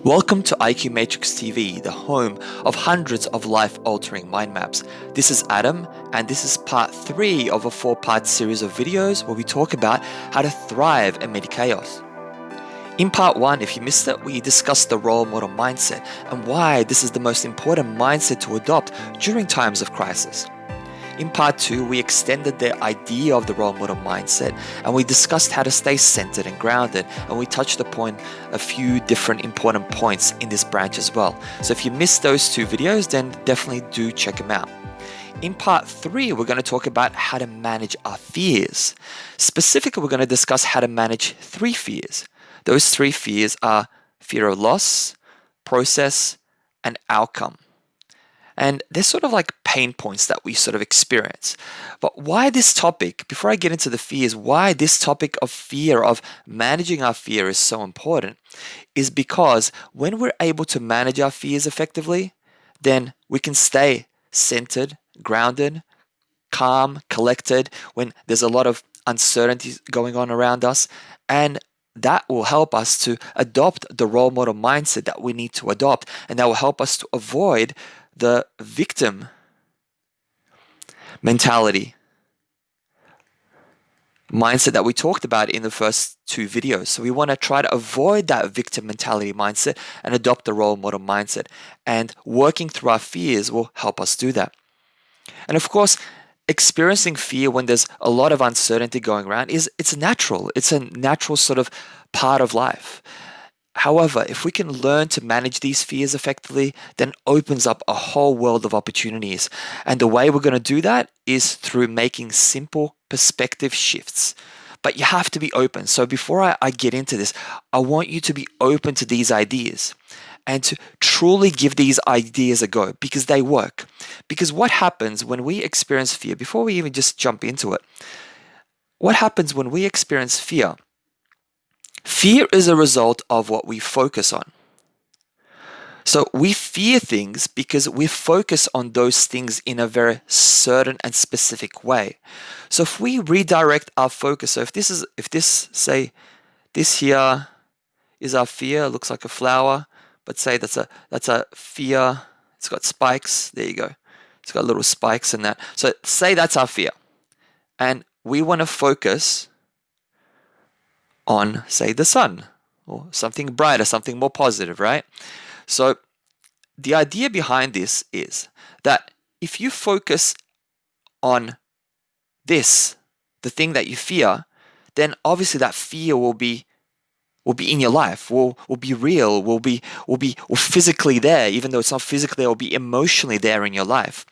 Welcome to IQ Matrix TV, the home of hundreds of life-altering mind maps. This is Adam, and this is part 3 of a 4-part series of videos where we talk about how to thrive amid chaos. In part 1, if you missed it, we discussed the role model mindset and why this is the most important mindset to adopt during times of crisis. In part 2, we extended the idea of the role model mindset and we discussed how to stay centered and grounded, and we touched upon a few different important points in this branch as well. So if you missed those 2 videos, then definitely do check them out. In part 3, we're going to talk about how to manage our fears. Specifically, we're going to discuss how to manage 3 fears. Those 3 fears are fear of loss, process, and outcome. And they're sort of like pain points that we sort of experience. But why this topic, before I get into the fears, why this topic of fear, of managing our fear is so important, is because when we're able to manage our fears effectively, then we can stay centered, grounded, calm, collected when there's a lot of uncertainty going on around us. And that will help us to adopt the role model mindset that we need to adopt. And that will help us to avoid the victim mentality mindset that we talked about in the first 2 videos. So we want to try to avoid that victim mentality mindset and adopt the role model mindset. And working through our fears will help us do that. And of course, experiencing fear when there's a lot of uncertainty going around it's natural. It's a natural sort of part of life. However, if we can learn to manage these fears effectively, then it opens up a whole world of opportunities. And the way we're going to do that is through making simple perspective shifts. But you have to be open. So before I get into this, I want you to be open to these ideas and to truly give these ideas a go, because they work. Because what happens when we experience fear, before we even just jump into it, what happens when we experience fear? Fear is a result of what we focus on. So we fear things because we focus on those things in a very certain and specific way. So if we redirect our focus, so if this here is our fear, it looks like a flower, but say that's a fear, it's got spikes, there you go. It's got little spikes in that. So say that's our fear. And we want to focus on, say, the sun or something brighter, something more positive, right? So the idea behind this is that if you focus on this, the thing that you fear, then obviously that fear will be in your life, will be real, will be physically there. Even though it's not physically, it will be emotionally there in your life.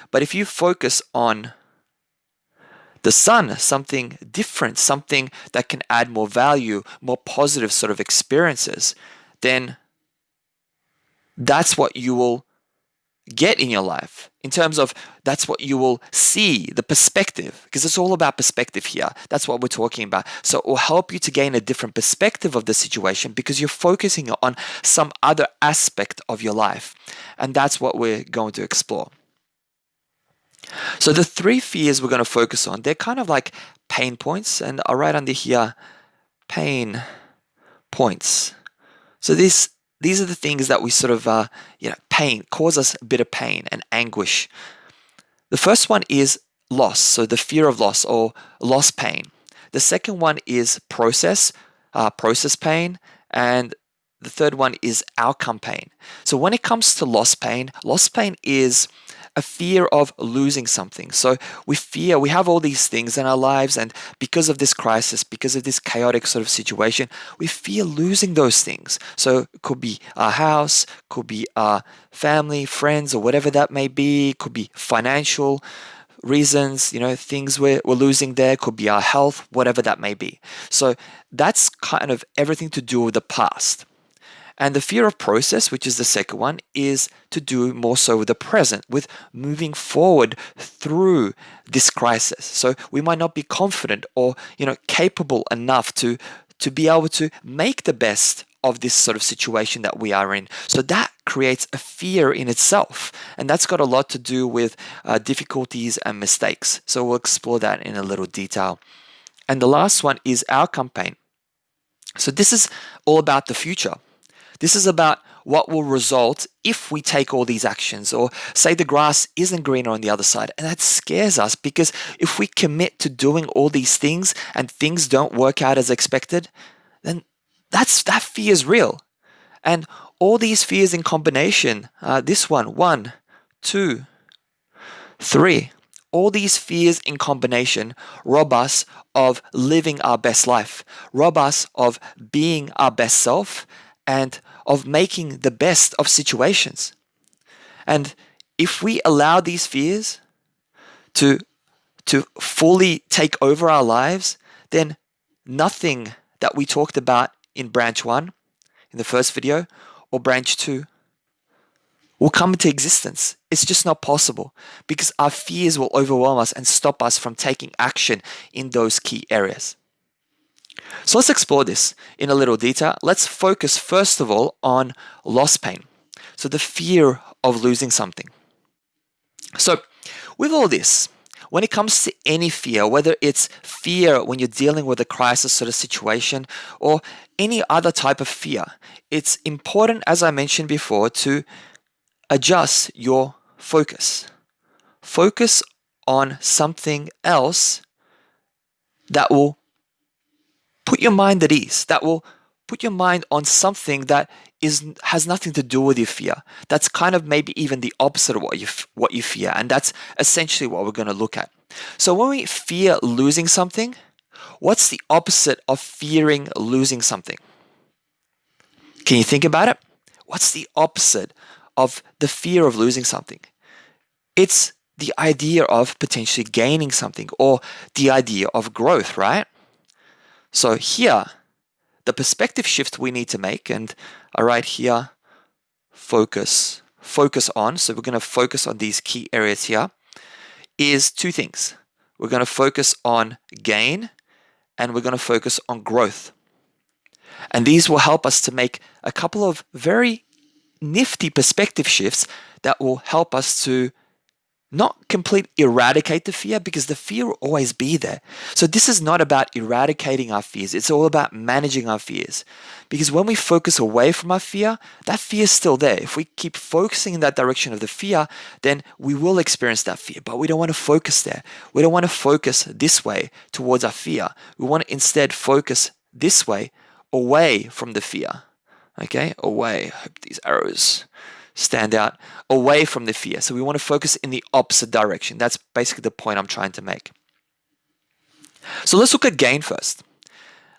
But if you focus on the sun, something different, something that can add more value, more positive sort of experiences, then that's what you will get in your life. In terms of that's what you will see, the perspective, because it's all about perspective here. That's what we're talking about. So it will help you to gain a different perspective of the situation because you're focusing on some other aspect of your life. And that's what we're going to explore. So the 3 fears we're going to focus on, they're kind of like pain points, and I'll write under here, pain points. So these are the things that we sort of, pain, cause us a bit of pain and anguish. The first one is loss, so the fear of loss or loss pain. The second one is process pain, and the third one is outcome pain. So when it comes to loss pain is a fear of losing something. So we have all these things in our lives, and because of this crisis, because of this chaotic sort of situation, we fear losing those things. So it could be our house, could be our family, friends, or whatever that may be. It could be financial reasons, things we're losing there. Could be our health, whatever that may be. So that's kind of everything to do with the past. And the fear of process, which is the second one, is to do more so with the present, with moving forward through this crisis. So we might not be confident or, capable enough to be able to make the best of this sort of situation that we are in. So that creates a fear in itself. And that's got a lot to do with difficulties and mistakes. So we'll explore that in a little detail. And the last one is outcome pain. So this is all about the future. This is about what will result if we take all these actions, or say the grass isn't greener on the other side. And that scares us, because if we commit to doing all these things and things don't work out as expected, then that fear is real. And all these fears in combination, this one, two, three, all these fears in combination rob us of living our best life, rob us of being our best self, and of making the best of situations. And if we allow these fears to fully take over our lives, then nothing that we talked about in branch 1, in the first video, or branch 2, will come into existence. It's just not possible, because our fears will overwhelm us and stop us from taking action in those key areas. So let's explore this in a little detail. Let's focus first of all on loss pain. So the fear of losing something. So with all this, when it comes to any fear, whether it's fear when you're dealing with a crisis sort of situation or any other type of fear, it's important, as I mentioned before, to adjust your focus. Focus on something else that will put your mind at ease, that will put your mind on something that has nothing to do with your fear. That's kind of maybe even the opposite of what you fear, and that's essentially what we're going to look at. So when we fear losing something, what's the opposite of fearing losing something? Can you think about it? What's the opposite of the fear of losing something? It's the idea of potentially gaining something, or the idea of growth, right? So here, the perspective shift we need to make, and I write here, focus on, so we're going to focus on these key areas here, is two things. We're going to focus on gain, and we're going to focus on growth. And these will help us to make a couple of very nifty perspective shifts that will help us to not completely eradicate the fear, because the fear will always be there. So this is not about eradicating our fears. It's all about managing our fears. Because when we focus away from our fear, that fear is still there. If we keep focusing in that direction of the fear, then we will experience that fear. But we don't want to focus there. We don't want to focus this way towards our fear. We want to instead focus this way, away from the fear. Okay, away. I hope these arrows stand out, away from the fear. So we want to focus in the opposite direction. That's basically the point I'm trying to make. So let's look at gain first.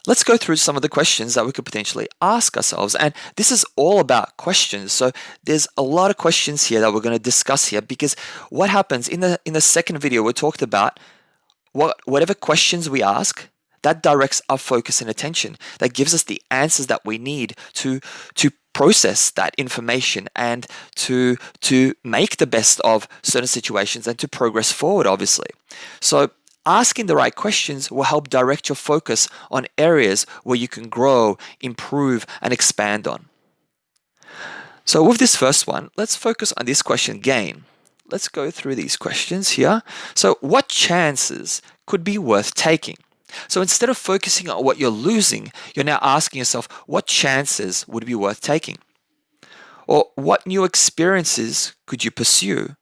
Let's go through some of the questions that we could potentially ask ourselves. And this is all about questions. So there's a lot of questions here that we're going to discuss here, because what happens in the second video, we talked about whatever questions we ask, that directs our focus and attention. That gives us the answers that we need to process that information and to make the best of certain situations and to progress forward, obviously. So asking the right questions will help direct your focus on areas where you can grow, improve, and expand on. So with this first one, let's focus on this question, gain. Let's go through these questions here. So what chances could be worth taking? So instead of focusing on what you're losing, you're now asking yourself, what chances would be worth taking? Or what new experiences could you pursue?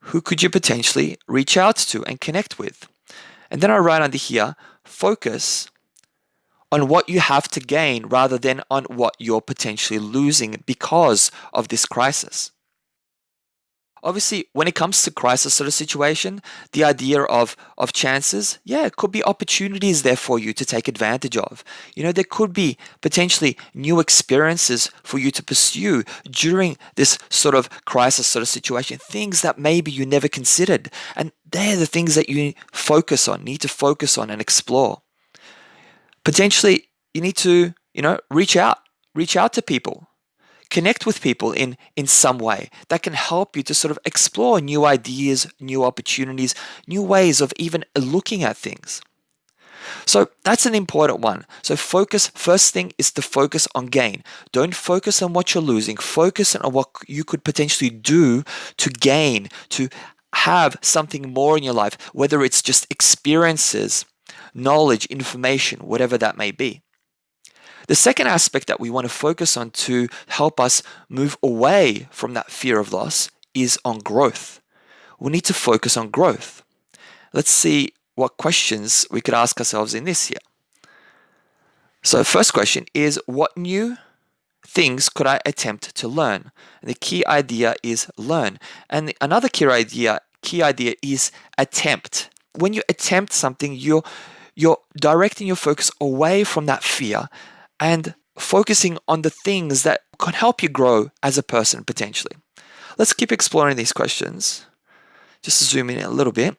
Who could you potentially reach out to and connect with? And then I write under here, focus on what you have to gain rather than on what you're potentially losing because of this crisis. Obviously, when it comes to crisis sort of situation, the idea of chances, it could be opportunities there for you to take advantage of. There could be potentially new experiences for you to pursue during this sort of crisis sort of situation, things that maybe you never considered. And they're the things that you need to focus on and explore. Potentially, you need to, reach out to people. Connect with people in some way that can help you to sort of explore new ideas, new opportunities, new ways of even looking at things. So that's an important one. So first thing is to focus on gain. Don't focus on what you're losing. Focus on what you could potentially do to gain, to have something more in your life, whether it's just experiences, knowledge, information, whatever that may be. The second aspect that we want to focus on to help us move away from that fear of loss is on growth. We need to focus on growth. Let's see what questions we could ask ourselves in this here. So first question is, what new things could I attempt to learn? And the key idea is learn. And another key idea is attempt. When you attempt something, you're directing your focus away from that fear and focusing on the things that can help you grow as a person potentially. Let's keep exploring these questions. Just zoom in a little bit.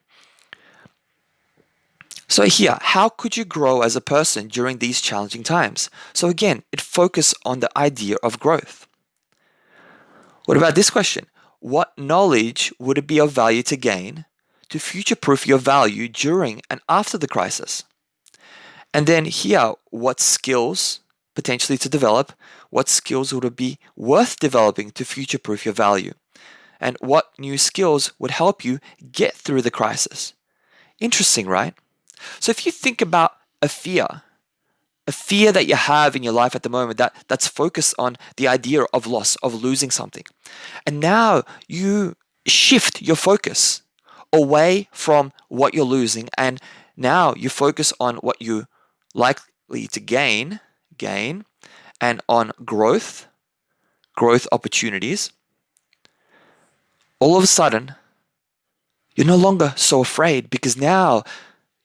So here, how could you grow as a person during these challenging times? So again, it focuses on the idea of growth. What about this question? What knowledge would it be of value to gain to future-proof your value during and after the crisis? And then here, what skills potentially to develop? What skills would it be worth developing to future-proof your value? And what new skills would help you get through the crisis? Interesting, right? So if you think about a fear that you have in your life at the moment that's focused on the idea of loss, of losing something, and now you shift your focus away from what you're losing, and now you focus on what you're likely to gain, and on growth opportunities, all of a sudden, you're no longer so afraid because now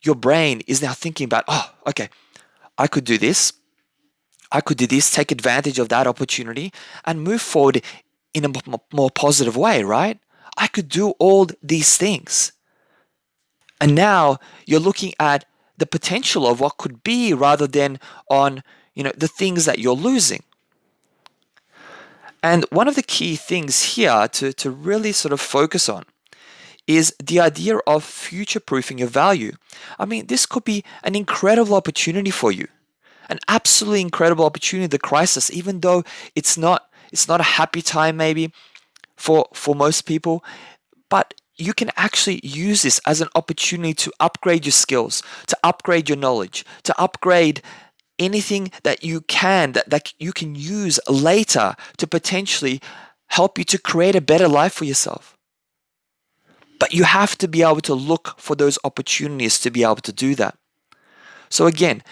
your brain is now thinking about, oh, okay, I could do this. I could do this, take advantage of that opportunity and move forward in a more positive way, right? I could do all these things. And now you're looking at the potential of what could be rather than on, the things that you're losing. And one of the key things here to really sort of focus on is the idea of future-proofing your value. I mean, this could be an incredible opportunity for you, an absolutely incredible opportunity. The crisis, even though it's not a happy time maybe for most people, but you can actually use this as an opportunity to upgrade your skills, to upgrade your knowledge, to upgrade anything that you can that you can use later to potentially help you to create a better life for yourself. But you have to be able to look for those opportunities to be able to do that. So again,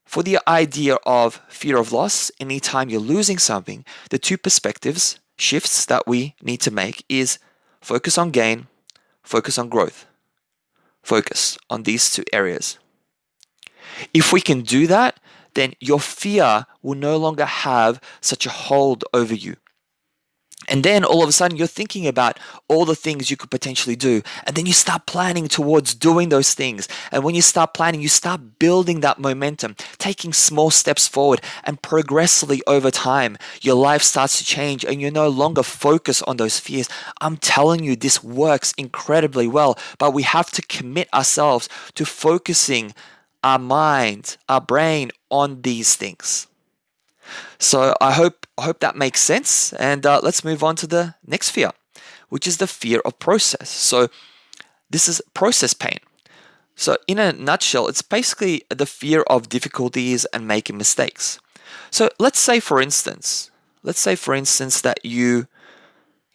for the idea of fear of loss, anytime you're losing something, the two perspectives shifts that we need to make is focus on gain, focus on growth. Focus on these two areas. If we can do that, then your fear will no longer have such a hold over you. And then all of a sudden you're thinking about all the things you could potentially do. And then you start planning towards doing those things. And when you start planning, you start building that momentum, taking small steps forward, and progressively over time, your life starts to change and you're no longer focused on those fears. I'm telling you, this works incredibly well, but we have to commit ourselves to focusing our mind, our brain on these things. So I hope that makes sense. And let's move on to the next fear, which is the fear of process. So this is process pain. So in a nutshell, it's basically the fear of difficulties and making mistakes. So let's say for instance that you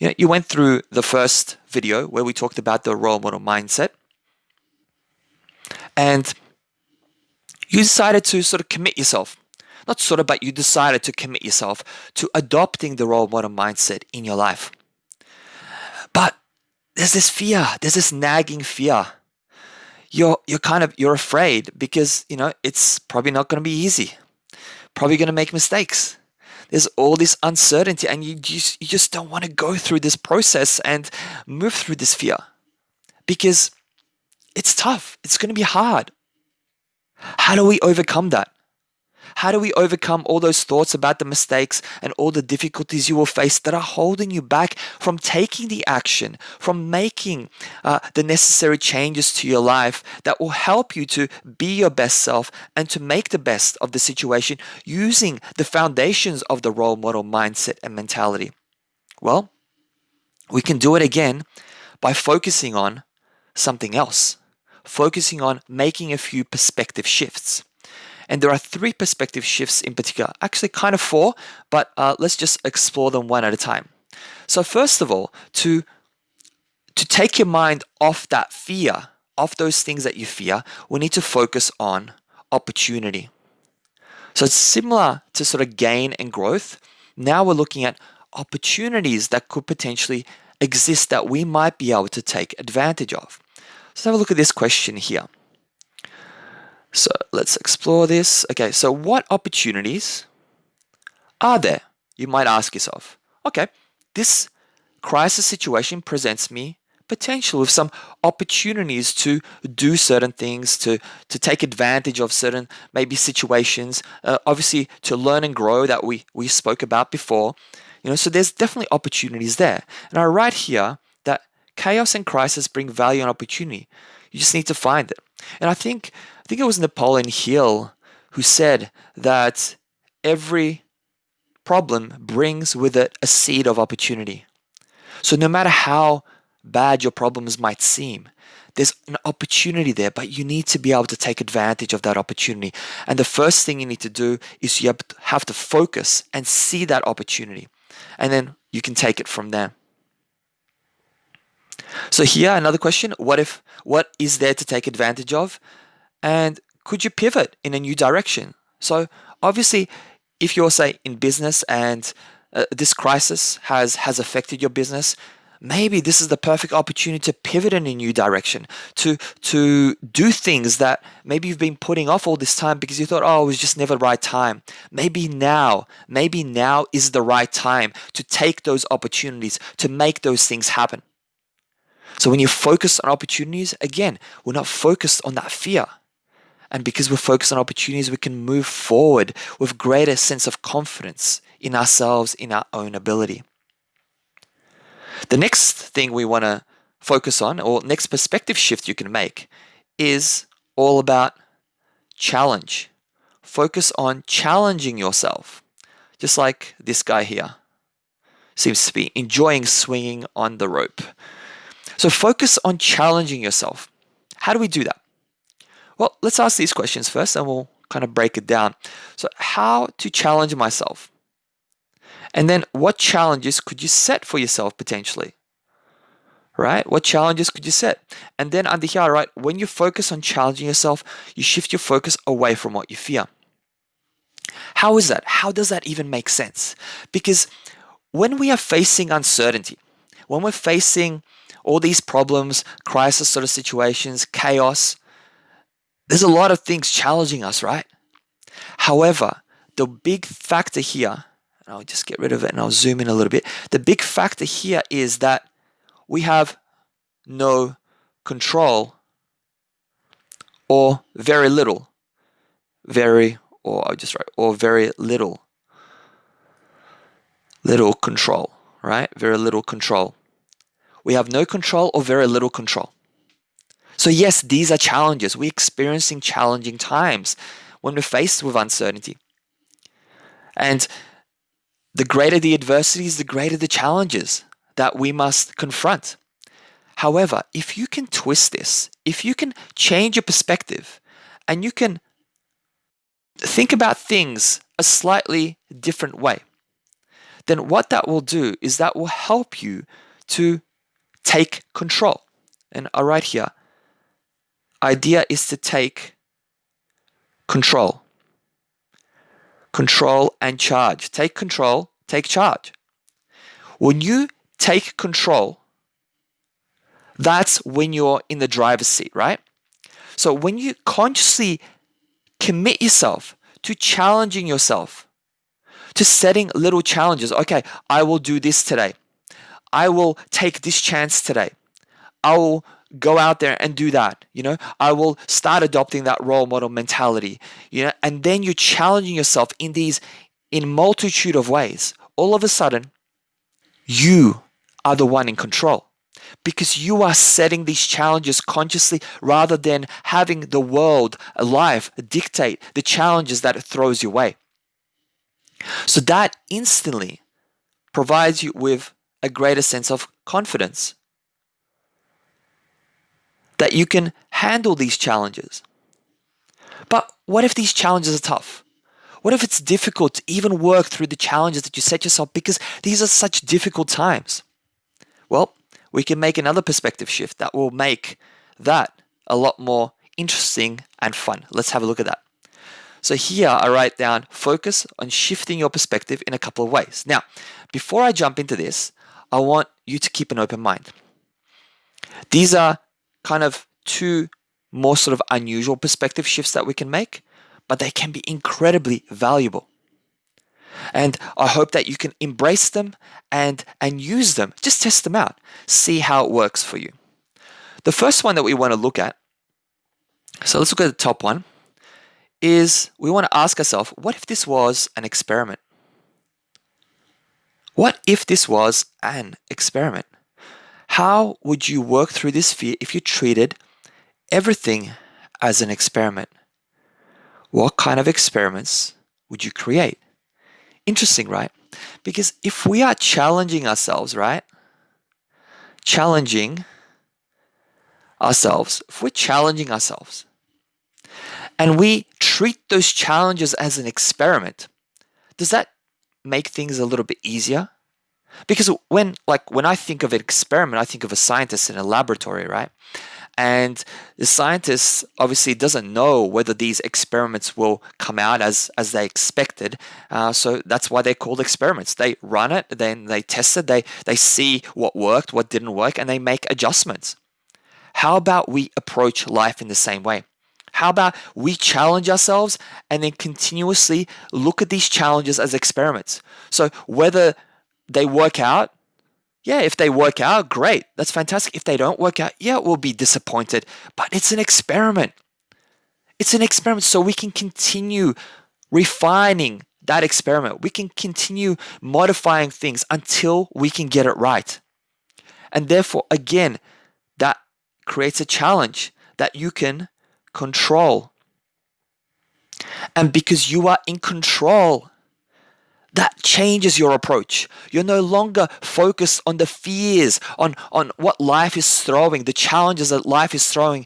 went through the first video where we talked about the role model mindset, and you decided to sort of commit yourself. Not sort of, but you decided to commit yourself to adopting the role model mindset in your life. But there's this fear, there's this nagging fear. You're afraid because, it's probably not going to be easy. Probably going to make mistakes. There's all this uncertainty and you just don't want to go through this process and move through this fear because it's tough. It's going to be hard. How do we overcome that? How do we overcome all those thoughts about the mistakes and all the difficulties you will face that are holding you back from taking the action, from making the necessary changes to your life that will help you to be your best self and to make the best of the situation using the foundations of the role model mindset and mentality? Well, we can do it again by focusing on something else, focusing on making a few perspective shifts. And there are 3 perspective shifts in particular, actually kind of 4, but let's just explore them one at a time. So first of all, to take your mind off that fear, off those things that you fear, we need to focus on opportunity. So it's similar to sort of gain and growth. Now we're looking at opportunities that could potentially exist that we might be able to take advantage of. So have a look at this question here. So let's explore this. Okay, so what opportunities are there? You might ask yourself. Okay, this crisis situation presents me potential with some opportunities to do certain things, to take advantage of certain maybe situations, obviously to learn and grow that we spoke about before. So there's definitely opportunities there. And I write here that chaos and crisis bring value and opportunity. You just need to find it. And I think it was Napoleon Hill who said that every problem brings with it a seed of opportunity. So no matter how bad your problems might seem, there's an opportunity there, but you need to be able to take advantage of that opportunity. And the first thing you need to do is you have to focus and see that opportunity. And then you can take it from there. So here, another question, what is there to take advantage of? And could you pivot in a new direction? So obviously, if you're, say, in business and this crisis has affected your business, maybe this is the perfect opportunity to pivot in a new direction, to do things that maybe you've been putting off all this time because you thought, oh, it was just never the right time. Maybe now is the right time to take those opportunities, to make those things happen. So when you focus on opportunities, again, we're not focused on that fear. And because we're focused on opportunities, we can move forward with greater sense of confidence in ourselves, in our own ability. The next thing we want to focus on, or next perspective shift you can make, is all about challenge. Focus on challenging yourself. Just like this guy here seems to be enjoying swinging on the rope. So focus on challenging yourself. How do we do that? Well, let's ask these questions first and we'll kind of break it down. So how to challenge myself? And then what challenges could you set for yourself potentially? Right? What challenges could you set? And then under here, right, when you focus on challenging yourself, you shift your focus away from what you fear. How is that? How does that even make sense? Because when we are facing uncertainty, when we're facing all these problems, crisis sort of situations, chaos, there's a lot of things challenging us, right? However, the big factor here, and I'll just get rid of it and I'll zoom in a little bit. The big factor here is that we have no control or very little. Or very little control, right? Very little control. We have no control or very little control. So yes, these are challenges. We're experiencing challenging times when we're faced with uncertainty. And the greater the adversities, the greater the challenges that we must confront. However, if you can twist this, if you can change your perspective and you can think about things a slightly different way, then what that will do is that will help you to take control. And I write here, idea is to take control. Control and charge. Take control, take charge. When you take control, that's when you're in the driver's seat, right? So when you consciously commit yourself to challenging yourself, to setting little challenges. Okay, I will do this today. I will take this chance today. I will go out there and do that. I will start adopting that role model mentality. And then you're challenging yourself in multitude of ways. All of a sudden, you are the one in control because you are setting these challenges consciously rather than having the world, life dictate the challenges that it throws your way. So that instantly provides you with a greater sense of confidence that you can handle these challenges. But what if these challenges are tough? What if it's difficult to even work through the challenges that you set yourself because these are such difficult times? Well, we can make another perspective shift that will make that a lot more interesting and fun. Let's have a look at that. So here I write down focus on shifting your perspective in a couple of ways. Now, before I jump into this, I want you to keep an open mind. These are kind of two more sort of unusual perspective shifts that we can make, but they can be incredibly valuable. And I hope that you can embrace them and use them. Just test them out. See how it works for you. The first one that we want to look at, so let's look at the top one, is we want to ask ourselves, what if this was an experiment? What if this was an experiment? How would you work through this fear if you treated everything as an experiment? What kind of experiments would you create? Interesting, right? Because if we are challenging ourselves, right? If we're challenging ourselves and we treat those challenges as an experiment, does that make things a little bit easier? Because when I think of an experiment, I think of a scientist in a laboratory, right? And the scientist obviously doesn't know whether these experiments will come out as they expected. So that's why they're called experiments. They run it, then they test it, they see what worked, what didn't work, and they make adjustments. How about we approach life in the same way? How about we challenge ourselves and then continuously look at these challenges as experiments? So whether they work out, yeah, if they work out, great. That's fantastic. If they don't work out, yeah, we'll be disappointed. But it's an experiment. It's an experiment, so we can continue refining that experiment. We can continue modifying things until we can get it right. And therefore, again, that creates a challenge that you can control. And because you are in control, that changes your approach. You're no longer focused on the fears, on what life is throwing, the challenges that life is throwing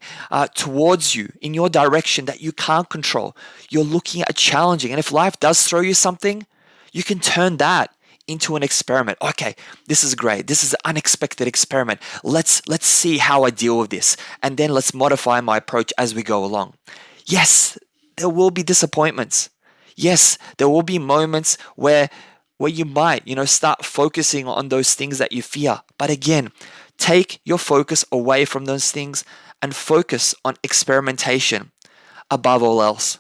towards you in your direction that you can't control. You're looking at challenging. And if life does throw you something, you can turn that into an experiment. Okay, this is great. This is an unexpected experiment. Let's see how I deal with this. And then let's modify my approach as we go along. Yes, there will be disappointments. Yes, there will be moments where you might, start focusing on those things that you fear. But again, take your focus away from those things and focus on experimentation above all else.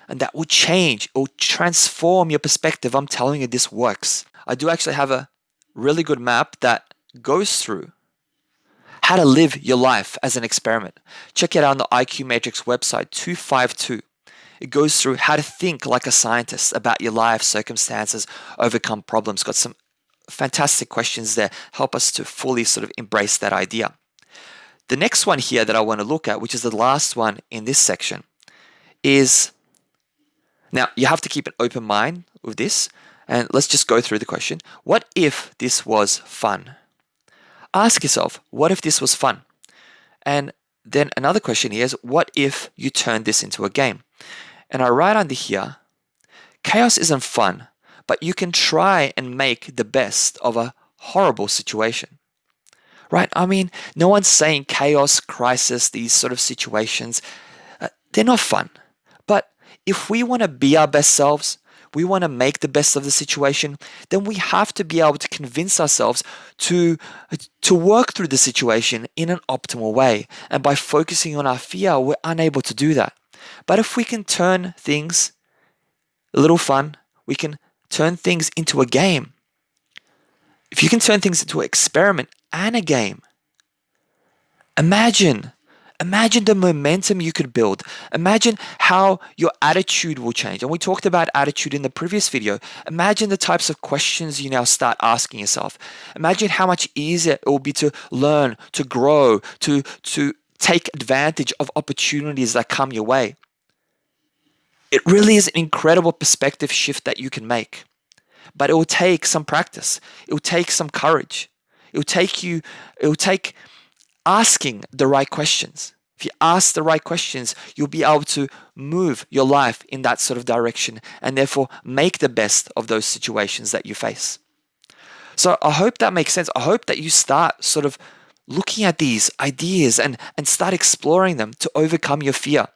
And that will change, it will transform your perspective. I'm telling you, this works. I do actually have a really good map that goes through how to live your life as an experiment. Check it out on the IQ Matrix website, 252. It goes through how to think like a scientist about your life, circumstances, overcome problems. Got some fantastic questions there. Help us to fully sort of embrace that idea. The next one here that I want to look at, which is the last one in this section, is, now you have to keep an open mind with this, and let's just go through the question. What if this was fun? Ask yourself, what if this was fun? And then another question here is, what if you turned this into a game? And I write under here, chaos isn't fun, but you can try and make the best of a horrible situation. Right? I mean, no one's saying chaos, crisis, these sort of situations, they're not fun. But if we want to be our best selves, we want to make the best of the situation, then we have to be able to convince ourselves to work through the situation in an optimal way. And by focusing on our fear, we're unable to do that. But if we can turn things a little fun, we can turn things into a game. If you can turn things into an experiment and a game, imagine the momentum you could build. Imagine how your attitude will change. And we talked about attitude in the previous video. Imagine the types of questions you now start asking yourself. Imagine how much easier it will be to learn, to grow, to take advantage of opportunities that come your way. It really is an incredible perspective shift that you can make. But it will take some practice. It will take some courage. It will take asking the right questions. if you ask the right questions, you'll be able to move your life in that sort of direction and therefore make the best of those situations that you face. So I hope that makes sense. I hope that you start sort of looking at these ideas and start exploring them to overcome your fear,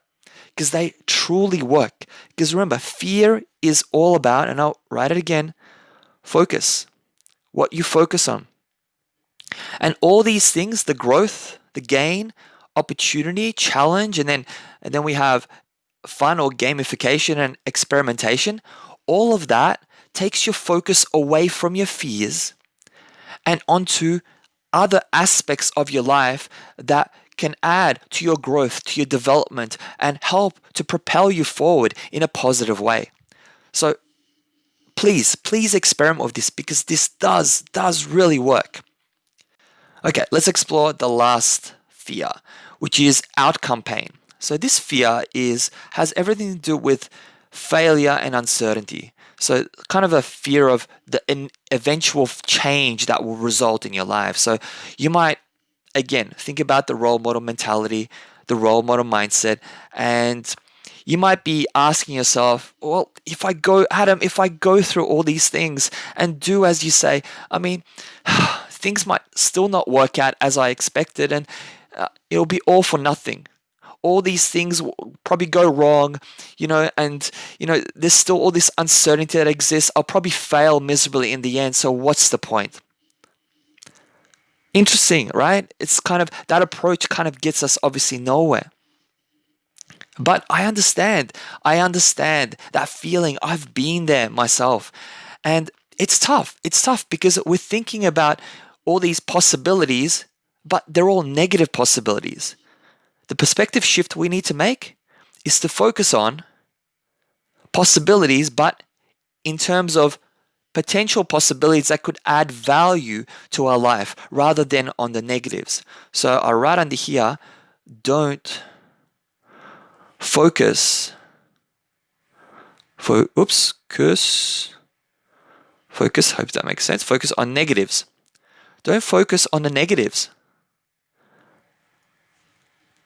because they truly work. Because remember, fear is all about, and I'll write it again, focus. What you focus on. And all these things, the growth, the gain, opportunity, challenge, and then we have fun or gamification and experimentation. All of that takes your focus away from your fears and onto other aspects of your life that can add to your growth, to your development, and help to propel you forward in a positive way. So please experiment with this, because this does really work. Okay, let's explore the last fear, which is outcome pain. So this fear has everything to do with failure and uncertainty. So kind of a fear of the eventual change that will result in your life. So you might, again, think about the role model mentality, the role model mindset, and you might be asking yourself, well, if I go through all these things and do as you say, I mean, things might still not work out as I expected, and it'll be all for nothing. All these things will probably go wrong, and there's still all this uncertainty that exists. I'll probably fail miserably in the end, so what's the point? Interesting, right? It's kind of that approach kind of gets us obviously nowhere. But I understand that feeling. I've been there myself. And it's tough. It's tough because we're thinking about all these possibilities, but they're all negative possibilities. The perspective shift we need to make is to focus on possibilities, but in terms of potential possibilities that could add value to our life rather than on the negatives. So I write under here, don't focus. Focus. Hope that makes sense. Focus on negatives. Don't focus on the negatives.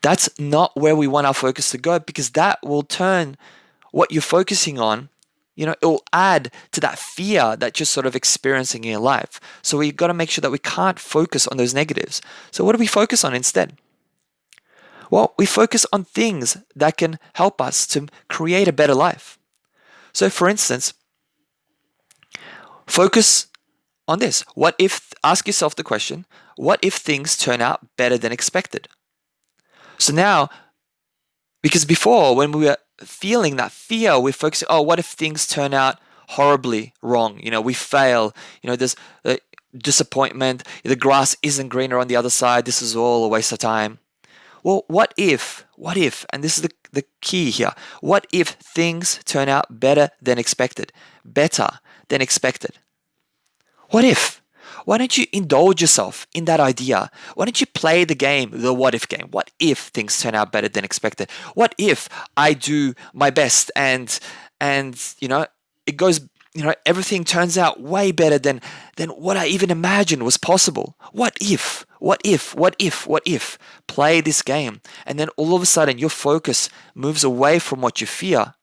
That's not where we want our focus to go, because that will turn what you're focusing on, it will add to that fear that you're sort of experiencing in your life. So we've got to make sure that we can't focus on those negatives. So what do we focus on instead? Well, we focus on things that can help us to create a better life. So for instance, focus on this. Ask yourself the question, what if things turn out better than expected? So now, because before, when we were feeling that fear, we're focusing, what if things turn out horribly wrong? We fail, there's disappointment, the grass isn't greener on the other side, this is all a waste of time. Well, what if, and this is the key here, what if things turn out better than expected? Better than expected. What if? Why don't you indulge yourself in that idea? Why don't you play the game, the what if game? What if things turn out better than expected? What if I do my best and it goes, everything turns out way better than what I even imagined was possible? What if? Play this game. And then all of a sudden your focus moves away from what you fear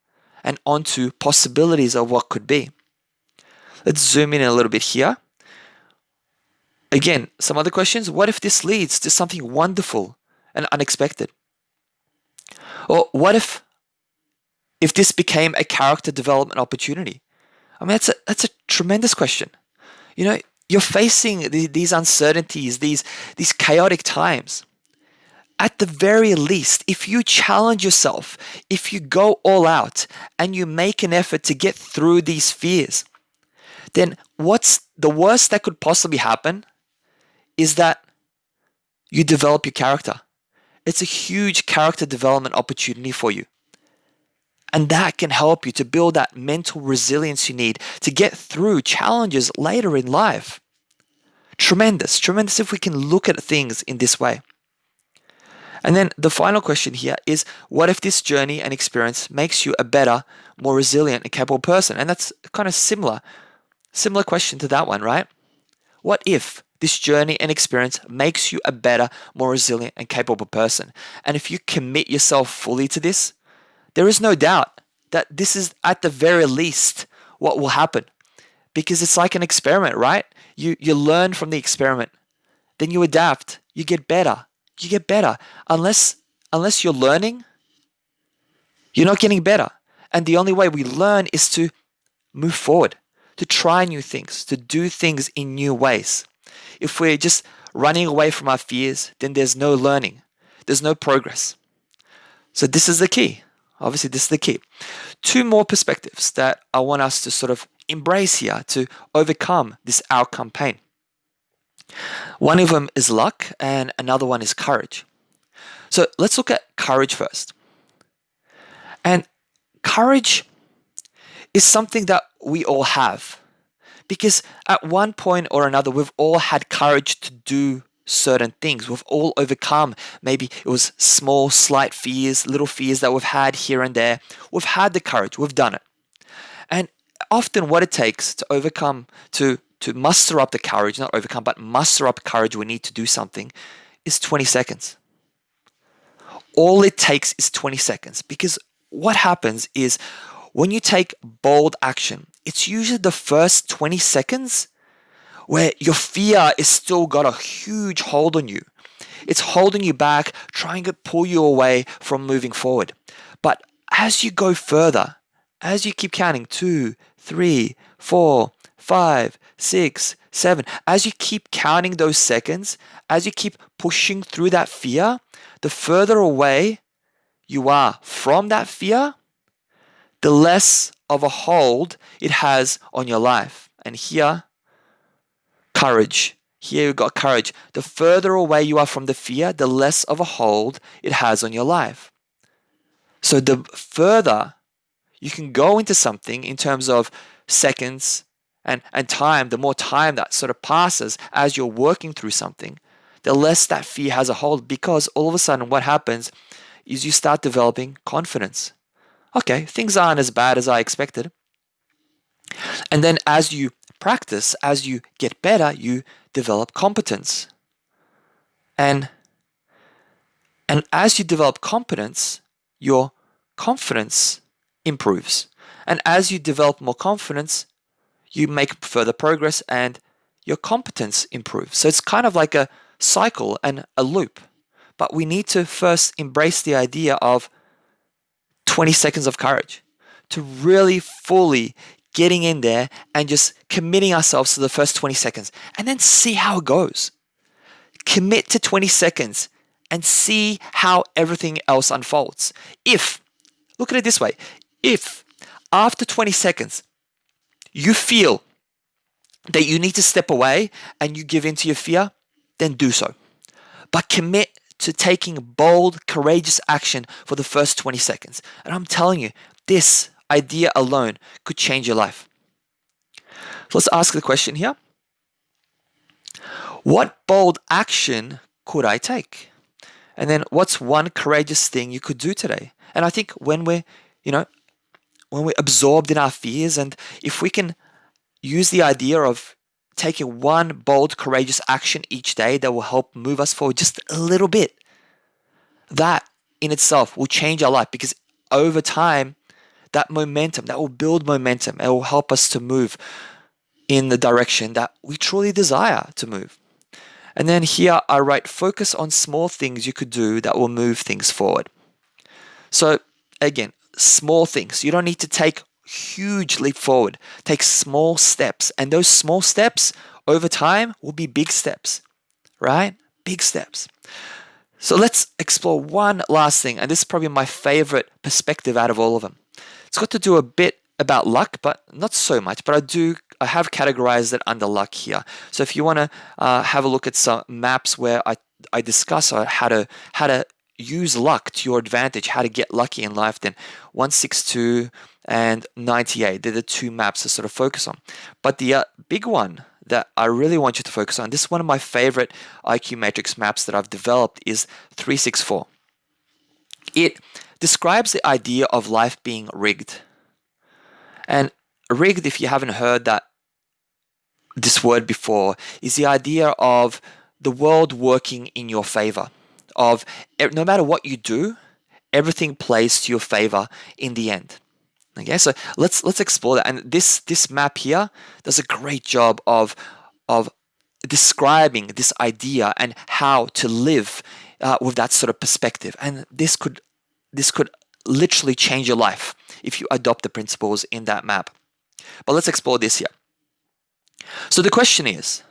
and onto possibilities of what could be. Let's zoom in a little bit here. Again, some other questions. What if this leads to something wonderful and unexpected? Or what if this became a character development opportunity? I mean, that's a tremendous question. You're facing these uncertainties, these chaotic times. At the very least, if you challenge yourself, if you go all out and you make an effort to get through these fears, then what's the worst that could possibly happen is that you develop your character. It's a huge character development opportunity for you. And that can help you to build that mental resilience you need to get through challenges later in life. Tremendous if we can look at things in this way. And then the final question here is, what if this journey and experience makes you a better, more resilient and capable person? And that's kind of similar question to that one, right? What if this journey and experience makes you a better, more resilient and capable person. And if you commit yourself fully to this, there is no doubt that this is at the very least what will happen, because it's like an experiment, right? You learn from the experiment, then you adapt, you get better. You get better. Unless you're learning, you're not getting better. And the only way we learn is to move forward, to try new things, to do things in new ways. If we're just running away from our fears, then there's no learning, there's no progress. So, this is the key. Obviously, this is the key. Two more perspectives that I want us to sort of embrace here to overcome this outcome pain. One of them is luck, and another one is courage. So, let's look at courage first. And courage is something that we all have, because at one point or another, we've all had courage to do certain things. We've all overcome, maybe it was small, slight fears, little fears that we've had here and there. We've had the courage, we've done it. And often what it takes to overcome, to muster up the courage, not overcome, but muster up courage, we need to do something, is 20 seconds. All it takes is 20 seconds, because what happens is when you take bold action, it's usually the first 20 seconds where your fear is still got a huge hold on you. It's holding you back, trying to pull you away from moving forward. But as you go further, as you keep counting 2, 3, 4, 5, 6, 7, as you keep counting those seconds, as you keep pushing through that fear, the further away you are from that fear, the less of a hold it has on your life. And here, courage. Here you've got courage. The further away you are from the fear, the less of a hold it has on your life. So the further you can go into something in terms of seconds and time, the more time that sort of passes as you're working through something, the less that fear has a hold, because all of a sudden what happens is you start developing confidence. Okay, things aren't as bad as I expected. And then as you practice, as you get better, you develop competence. And as you develop competence, your confidence improves. And as you develop more confidence, you make further progress and your competence improves. So it's kind of like a cycle and a loop. But we need to first embrace the idea of 20 seconds of courage, to really fully getting in there and just committing ourselves to the first 20 seconds and then see how it goes. Commit to 20 seconds and see how everything else unfolds. Look at it this way, if after 20 seconds you feel that you need to step away and you give in to your fear, then do so. But commit to taking bold, courageous action for the first 20 seconds. And I'm telling you, this idea alone could change your life. So let's ask the question here. What bold action could I take? And then what's one courageous thing you could do today? And I think when we're absorbed in our fears, and if we can use the idea of taking one bold, courageous action each day that will help move us forward just a little bit, that in itself will change our life, because over time, that momentum, that will build momentum. It will help us to move in the direction that we truly desire to move. And then here I write, focus on small things you could do that will move things forward. So again, small things. You don't need to take huge leap forward. Take small steps. And those small steps over time will be big steps, right? Big steps. So let's explore one last thing. And this is probably my favorite perspective out of all of them. It's got to do a bit about luck, but not so much. But I have categorized it under luck here. So if you want to have a look at some maps where I discuss how to use luck to your advantage, how to get lucky in life, then 162 and 98, they're the two maps to sort of focus on. But the big one that I really want you to focus on, this is one of my favorite IQ matrix maps that I've developed, is 364. It describes the idea of life being rigged. And rigged, if you haven't heard that this word before, is the idea of the world working in your favor. Of no matter what you do, everything plays to your favor in the end. Okay, so let's explore that. And this map here does a great job of describing this idea and how to live with that sort of perspective. And this could literally change your life if you adopt the principles in that map. But let's explore this here. So the question is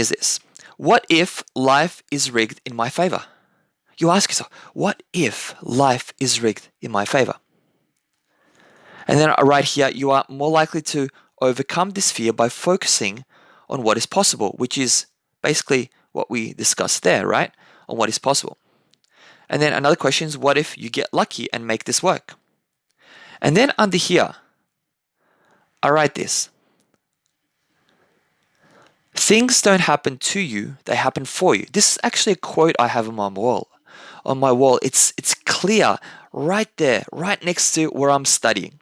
this: what if life is rigged in my favor? You ask yourself, what if life is rigged in my favor? And then right here, you are more likely to overcome this fear by focusing on what is possible, which is basically what we discussed there, right? On what is possible. And then another question is, what if you get lucky and make this work? And then under here, I write this: things don't happen to you, they happen for you. This is actually a quote I have on my wall. It's clear right there, right next to where I'm studying.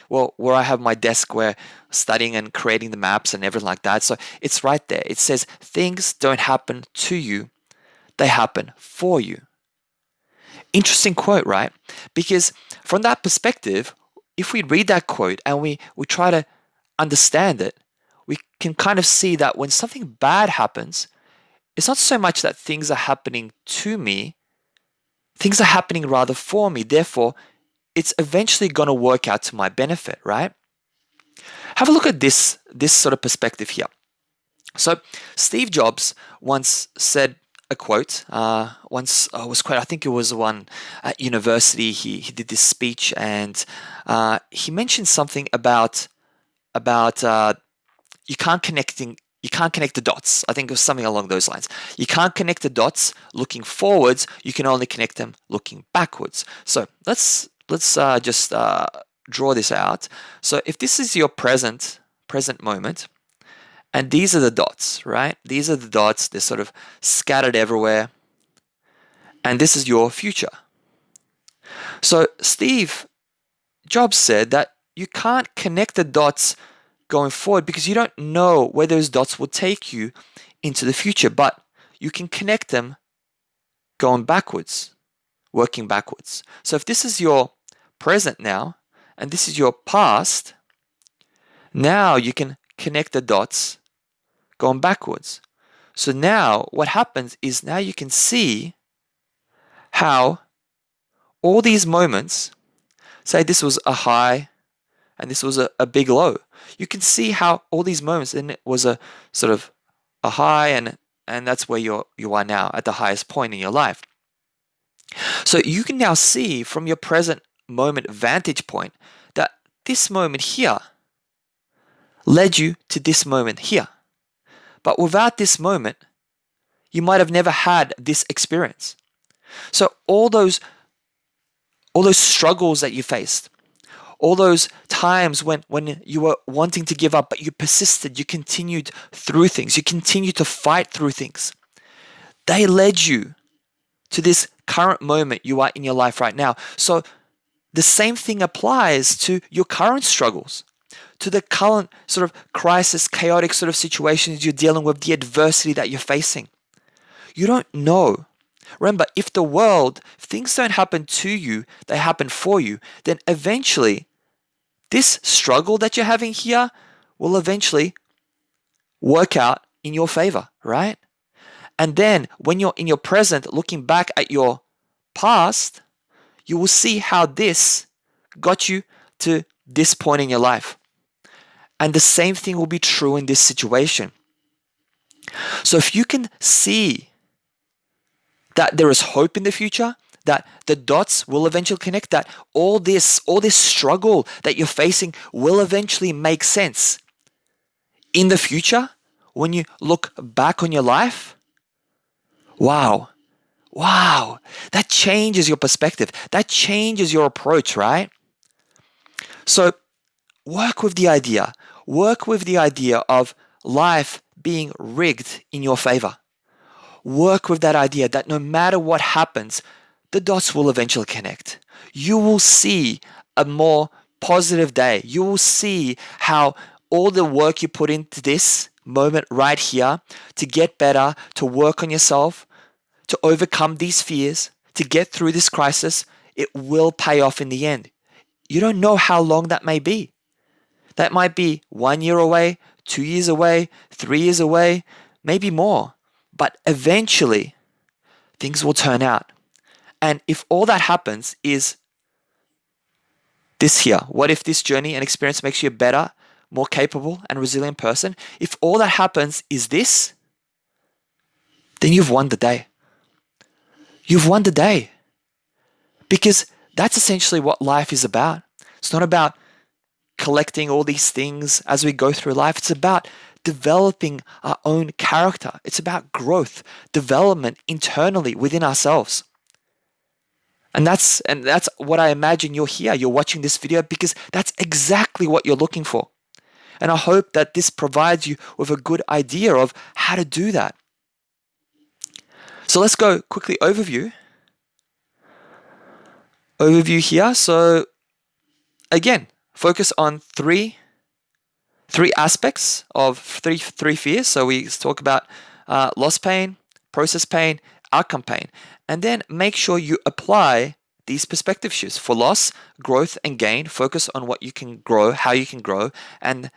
Well, where I have my desk where I'm studying and creating the maps and everything like that. So it's right there. It says, things don't happen to you, they happen for you. Interesting quote, right? Because from that perspective, if we read that quote and we try to understand it, we can kind of see that when something bad happens, it's not so much that things are happening to me, things are happening rather for me. Therefore, it's eventually going to work out to my benefit, right? Have a look at this sort of perspective here. So Steve Jobs once said a quote, I think it was one at university. He did this speech, and he mentioned something about you can't connect the dots. I think it was something along those lines. You can't connect the dots looking forwards. You can only connect them looking backwards. So let's just draw this out. So if this is your present moment, and these are the dots, right? These are the dots. They're sort of scattered everywhere. And this is your future. So Steve Jobs said that you can't connect the dots going forward because you don't know where those dots will take you into the future, but you can connect them going backwards, working backwards. So if this is your present now, and this is your past, now you can connect the dots going backwards. So now what happens is now you can see how all these moments, say this was a high and this was a big low. You can see how all these moments, and it was a sort of a high, and that's where you are now at the highest point in your life. So you can now see from your present moment vantage point that this moment here led you to this moment here. But without this moment, you might have never had this experience. So all those struggles that you faced, all those times when you were wanting to give up, but you persisted, you continued through things, you continued to fight through things, they led you to this current moment you are in your life right now. So the same thing applies to your current struggles, to the current sort of crisis, chaotic sort of situations you're dealing with, the adversity that you're facing. You don't know. Remember, if things don't happen to you, they happen for you, then eventually this struggle that you're having here will eventually work out in your favor, right? And then when you're in your present, looking back at your past, you will see how this got you to this point in your life. And the same thing will be true in this situation. So if you can see that there is hope in the future, that the dots will eventually connect, that all this struggle that you're facing will eventually make sense in the future when you look back on your life, wow, that changes your perspective. That changes your approach, right? So work with the idea of life being rigged in your favor. Work with that idea that no matter what happens, the dots will eventually connect. You will see a more positive day. You will see how all the work you put into this moment right here to get better, to work on yourself, to overcome these fears, to get through this crisis, it will pay off in the end. You don't know how long that may be. That might be 1 year away, 2 years away, 3 years away, maybe more. But eventually, things will turn out. And if all that happens is this here, what if this journey and experience makes you a better, more capable and resilient person? If all that happens is this, then you've won the day. You've won the day. Because that's essentially what life is about. It's not about collecting all these things as we go through life. It's about developing our own character. It's about growth, development internally within ourselves. And that's what I imagine you're here. You're watching this video because that's exactly what you're looking for. And I hope that this provides you with a good idea of how to do that. So let's go quickly overview here. So again, focus on three aspects of three fears. So we talk about loss pain, process pain, outcome pain, and then make sure you apply these perspective shifts. For loss, growth, and gain, focus on what you can grow, how you can grow, and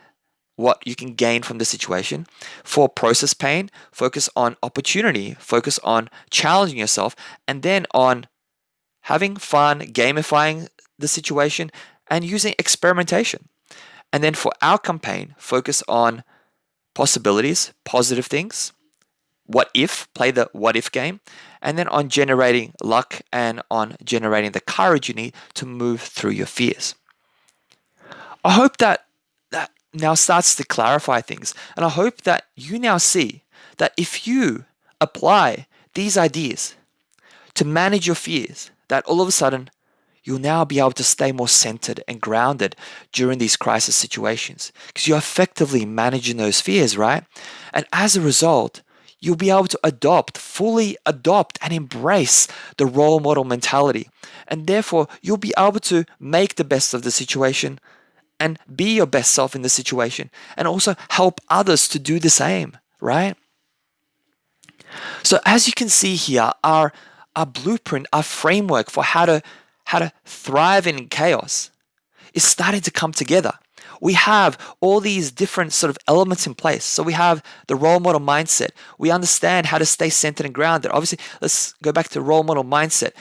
what you can gain from the situation. For process pain, focus on opportunity, focus on challenging yourself, and then on having fun, gamifying the situation, and using experimentation. And then for outcome pain, focus on possibilities, positive things. What if, play the what if game. And then on generating luck and on generating the courage you need to move through your fears. I hope that now starts to clarify things. And I hope that you now see that if you apply these ideas to manage your fears, that all of a sudden you'll now be able to stay more centered and grounded during these crisis situations because you're effectively managing those fears, right? And as a result, you'll be able to fully adopt and embrace the role model mentality. And therefore, you'll be able to make the best of the situation and be your best self in the situation and also help others to do the same, right? So as you can see here, our blueprint, our framework for how to thrive in chaos is starting to come together. We have all these different sort of elements in place. So we have the role model mindset. We understand how to stay centered and grounded. Obviously, let's go back to role model mindset.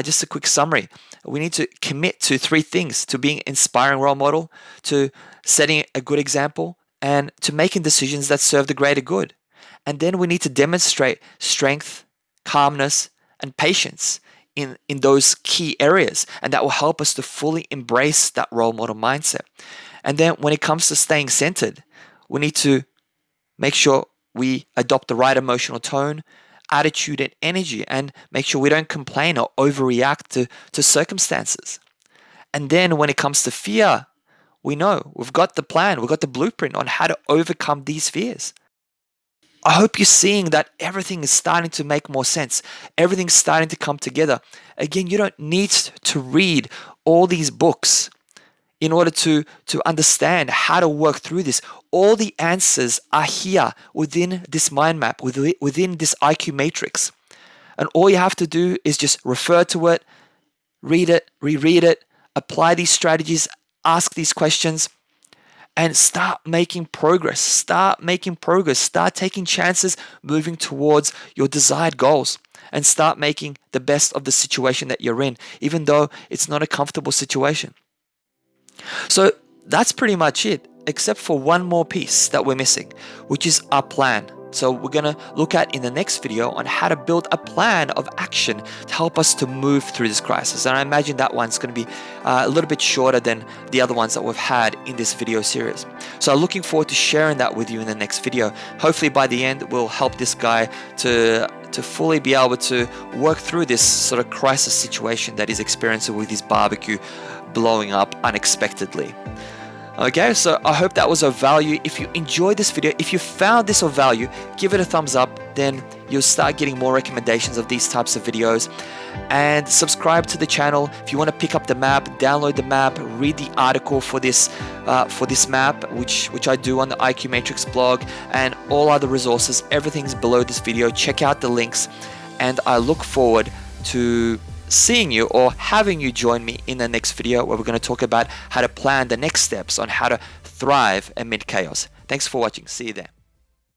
Just a quick summary. We need to commit to 3 things: to being an inspiring role model, to setting a good example, and to making decisions that serve the greater good. And then we need to demonstrate strength, calmness, and patience in those key areas. And that will help us to fully embrace that role model mindset. And then when it comes to staying centered, we need to make sure we adopt the right emotional tone, attitude, and energy, and make sure we don't complain or overreact to circumstances. And then when it comes to fear, we know we've got the plan, we've got the blueprint on how to overcome these fears. I hope you're seeing that everything is starting to make more sense. Everything's starting to come together. Again, you don't need to read all these books in order to understand how to work through this. All the answers are here within this mind map, within this IQ matrix. And all you have to do is just refer to it, read it, reread it, apply these strategies, ask these questions, and start making progress. Start taking chances, moving towards your desired goals, and start making the best of the situation that you're in, even though it's not a comfortable situation. So that's pretty much it, except for one more piece that we're missing, which is our plan. So we're going to look at in the next video on how to build a plan of action to help us to move through this crisis. And I imagine that one's going to be a little bit shorter than the other ones that we've had in this video series. So I'm looking forward to sharing that with you in the next video. Hopefully by the end, we'll help this guy to fully be able to work through this sort of crisis situation that he's experiencing with his barbecue blowing up unexpectedly. Okay, so I hope that was of value. If you enjoyed this video, if you found this of value, give it a thumbs up, then you'll start getting more recommendations of these types of videos. And subscribe to the channel. If you want to pick up the map, download the map, read the article for this map, which I do on the IQ Matrix blog, and all other resources, everything's below this video. Check out the links, and I look forward to seeing you or having you join me in the next video, where we're going to talk about how to plan the next steps on how to thrive amid chaos. Thanks for watching. See you there.